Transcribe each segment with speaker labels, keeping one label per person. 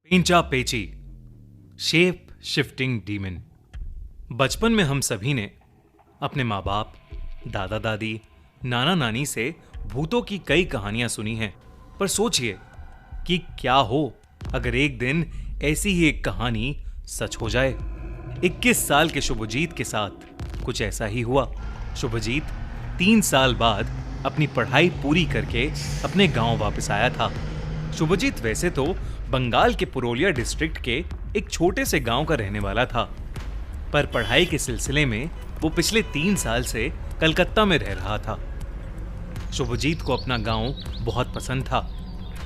Speaker 1: पेंचा पेची, shape shifting demon. बचपन में हम सभी ने अपने माँ बाप, दादा दादी, नाना नानी से भूतों की कई कहानियां सुनी हैं। पर सोचिए कि क्या हो अगर एक दिन ऐसी ही एक कहानी सच हो जाए। 21 साल के शुभजीत के साथ कुछ ऐसा ही हुआ। शुभजीत 3 साल बाद अपनी पढ़ाई पूरी करके अपने गांव वापस आया था। शुभजीत वैसे तो बंगाल के पुरुलिया डिस्ट्रिक्ट के एक छोटे से गांव का रहने वाला था, पर पढ़ाई के सिलसिले में वो पिछले 3 साल से कलकत्ता में रह रहा था। शुभजीत को अपना गांव बहुत पसंद था,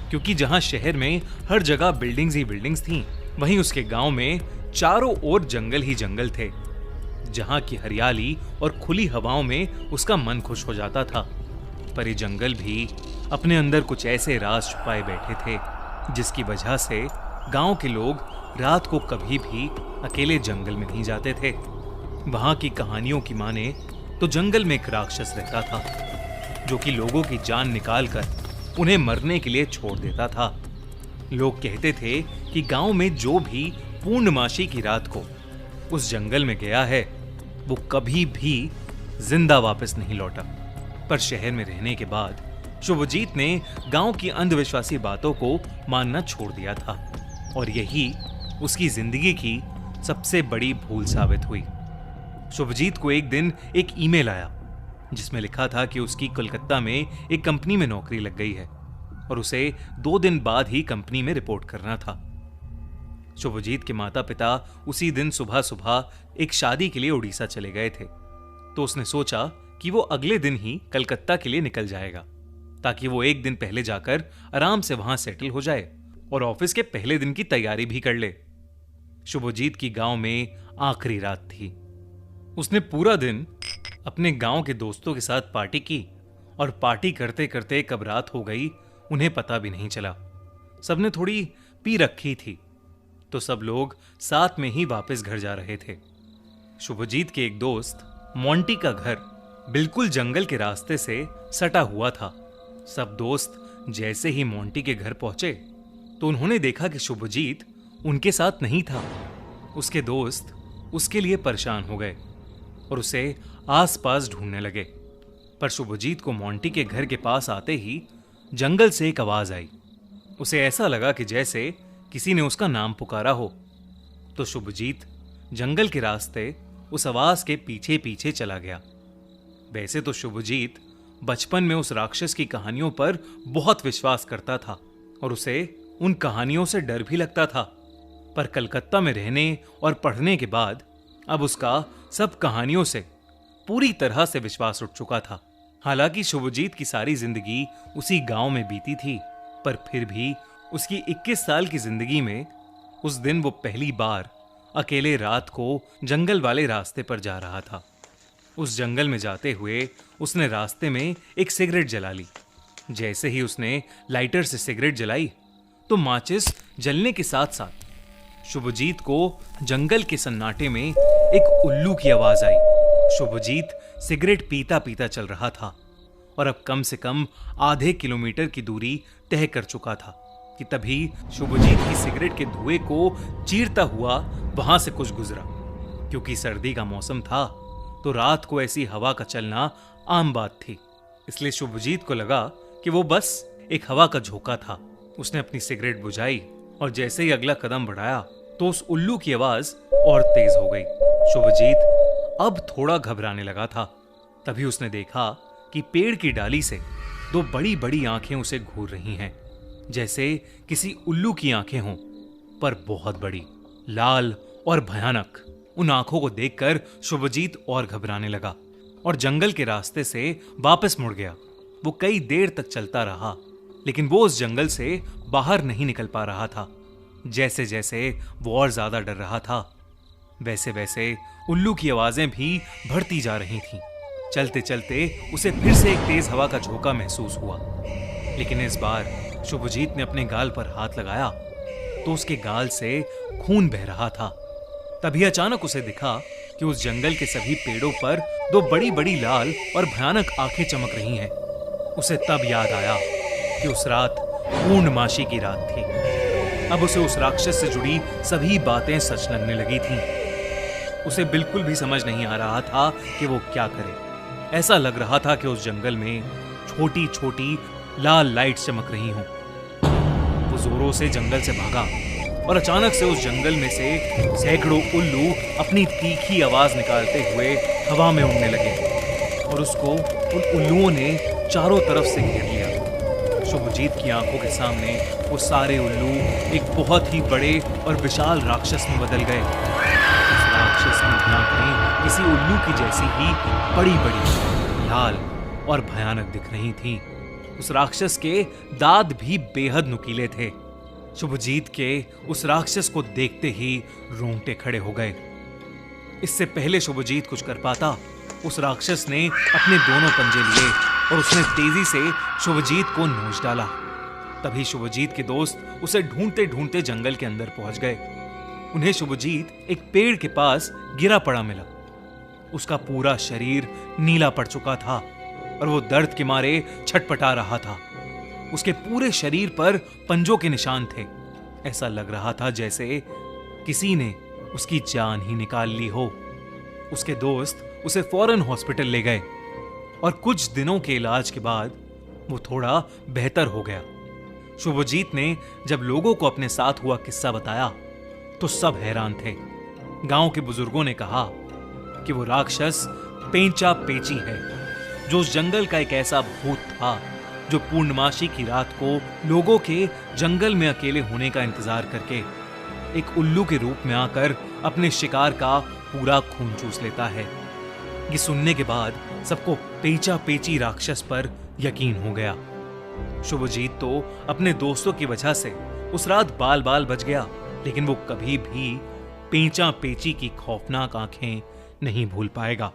Speaker 1: क्योंकि जहां शहर में हर जगह बिल्डिंग्स ही बिल्डिंग्स थीं, वहीं उसके गांव में चारों ओर जंगल ही जंगल थे, जहां की हरियाली और खुली हवाओं में उसका मन खुश हो जाता था। पर ये जंगल भी अपने अंदर कुछ ऐसे राज छुपाए बैठे थे, जिसकी वजह से गांव के लोग रात को कभी भी अकेले जंगल में नहीं जाते थे। वहां की कहानियों की माने तो जंगल में एक राक्षस रहता था, जो कि लोगों की जान निकालकर उन्हें मरने के लिए छोड़ देता था। लोग कहते थे कि गांव में जो भी पूर्णमासी की रात को उस जंगल में गया है, वो कभी भी जिंदा वापस नहीं लौटा। पर शहर में रहने के बाद शुभजीत ने गांव की अंधविश्वासी बातों को मानना छोड़ दिया था, और यही उसकी जिंदगी की सबसे बड़ी भूल साबित हुई। शुभजीत को एक दिन एक ईमेल आया, जिसमें लिखा था कि उसकी कोलकाता में एक कंपनी में नौकरी लग गई है और उसे 2 दिन बाद ही कंपनी में रिपोर्ट करना था। शुभजीत के माता पिता उसी दिन सुबह सुबह एक शादी के लिए उड़ीसा चले गए थे, तो उसने सोचा कि वो अगले दिन ही कलकत्ता के लिए निकल जाएगा, ताकि वो एक दिन पहले जाकर आराम से वहां सेटल हो जाए और ऑफिस के पहले दिन की तैयारी भी कर ले। शुभजीत की गांव में आखिरी रात थी। उसने पूरा दिन अपने गांव के दोस्तों के साथ पार्टी की, और पार्टी करते करते कब रात हो गई उन्हें पता भी नहीं चला। सबने थोड़ी पी रखी थी, तो सब लोग साथ में ही वापस घर जा रहे थे। शुभजीत के एक दोस्त मोंटी का घर बिल्कुल जंगल के रास्ते से सटा हुआ था। सब दोस्त जैसे ही मोंटी के घर पहुंचे, तो उन्होंने देखा कि शुभजीत उनके साथ नहीं था। उसके दोस्त उसके लिए परेशान हो गए और उसे आसपास ढूंढने लगे। पर शुभजीत को मोंटी के घर के पास आते ही जंगल से एक आवाज आई। उसे ऐसा लगा कि जैसे किसी ने उसका नाम पुकारा हो। तो शुभजीत जंगल के रास्ते उस आवाज के पीछे पीछे चला गया। वैसे तो शुभजीत बचपन में उस राक्षस की कहानियों पर बहुत विश्वास करता था, और उसे उन कहानियों से डर भी लगता था। पर कलकत्ता में रहने और पढ़ने के बाद अब उसका सब कहानियों से पूरी तरह से विश्वास उठ चुका था। हालांकि शुभजीत की सारी जिंदगी उसी गांव में बीती थी, पर फिर भी उसकी 21 साल की जिंदगी में उस दिन वो पहली बार अकेले रात को जंगल वाले रास्ते पर जा रहा था। उस जंगल में जाते हुए उसने रास्ते में एक सिगरेट जला ली। जैसे ही उसने लाइटर से सिगरेट जलाई, तो माचिस जलने के साथ साथ शुभजीत को जंगल के सन्नाटे में एक उल्लू की आवाज आई। शुभजीत सिगरेट पीता पीता चल रहा था, और अब कम से कम आधे किलोमीटर की दूरी तय कर चुका था कि तभी शुभजीत की सिगरेट के धुएं को चीरता हुआ वहां से कुछ गुजरा। क्योंकि सर्दी का मौसम था, तो रात को ऐसी हवा का चलना आम बात थी, इसलिए शुभजीत को लगा कि वो बस एक हवा का झोंका था। उसने अपनी सिगरेट बुझाई, और जैसे ही अगला कदम बढ़ाया, तो उस उल्लू की आवाज और तेज हो गई। शुभजीत अब थोड़ा घबराने लगा था। तभी उसने देखा कि पेड़ की डाली से 2 बड़ी बड़ी आंखें उसे घूर रही हैं, जैसे किसी उल्लू की आंखें हों, पर बहुत बड़ी, लाल और भयानक। उन आंखों को देखकर शुभजीत और घबराने लगा और जंगल के रास्ते से वापस मुड़ गया। वो कई देर तक चलता रहा, लेकिन वो उस जंगल से बाहर नहीं निकल पा रहा था। जैसे जैसे वो और ज्यादा डर रहा था, वैसे वैसे उल्लू की आवाजें भी बढ़ती जा रही थीं। चलते चलते उसे फिर से एक तेज हवा का झोंका महसूस हुआ, लेकिन इस बार शुभजीत ने अपने गाल पर हाथ लगाया, तो उसके गाल से खून बह रहा था। तभी अचानक उसे दिखा कि उस जंगल के सभी पेड़ों पर 2 बड़ी बड़ी लाल और भयानक आंखें चमक रही हैं। उसे तब याद आया कि उस रात पूर्णमासी की रात थी। अब उसे उस राक्षस से जुड़ी सभी बातें सच लगने लगी थीं। उसे बिल्कुल भी समझ नहीं आ रहा था कि वो क्या करे। ऐसा लग रहा था कि उस जंगल में छोटी छोटी लाल लाइट चमक रही हों। वो जोरों से जंगल से भागा और अचानक से उस जंगल में से सैकड़ों उल्लू अपनी तीखी आवाज निकालते हुए हवा में उड़ने लगे और उसको उन उल्लुओं ने चारों तरफ से घेर लिया। शुभजीत की आंखों के सामने वो सारे उल्लू एक बहुत ही बड़े और विशाल राक्षस में बदल गए। उस राक्षस की आंखें किसी उल्लू की जैसी ही बड़ी-बड़ी, लाल और भयानक दिख रही थीं। उस राक्षस के दांत भी बेहद नुकीले थे। शुभजीत के उस राक्षस को देखते ही रोंगटे खड़े हो गए। इससे पहले शुभजीत कुछ कर पाता, उस राक्षस ने अपने दोनों पंजे लिए और उसने तेजी से शुभजीत को नोच डाला। तभी शुभजीत के दोस्त उसे ढूंढते ढूंढते जंगल के अंदर पहुंच गए। उन्हें शुभजीत एक पेड़ के पास गिरा पड़ा मिला। उसका पूरा शरीर नीला पड़ चुका था और वो दर्द के मारे छटपटा रहा था। उसके पूरे शरीर पर पंजों के निशान थे। ऐसा लग रहा था जैसे किसी ने उसकी जान ही निकाल ली हो। उसके दोस्त उसे फौरन हॉस्पिटल ले गए और कुछ दिनों के इलाज के बाद वो थोड़ा बेहतर हो गया। शुभजीत ने जब लोगों को अपने साथ हुआ किस्सा बताया तो सब हैरान थे। गांव के बुजुर्गों ने कहा कि वो राक्षस पेंचा पेची है, जो उस जंगल का एक ऐसा भूत था जो पूर्णमासी की रात को लोगों के जंगल में अकेले होने का इंतजार करके एक उल्लू के रूप में आकर अपने शिकार का पूरा खून चूस लेता है। ये सुनने के बाद सबको पेंचा पेची राक्षस पर यकीन हो गया। शुभजीत तो अपने दोस्तों की वजह से उस रात बाल बाल बच गया, लेकिन वो कभी भी पेंचा पेची की खौफनाक आंखें नहीं भूल पाएगा।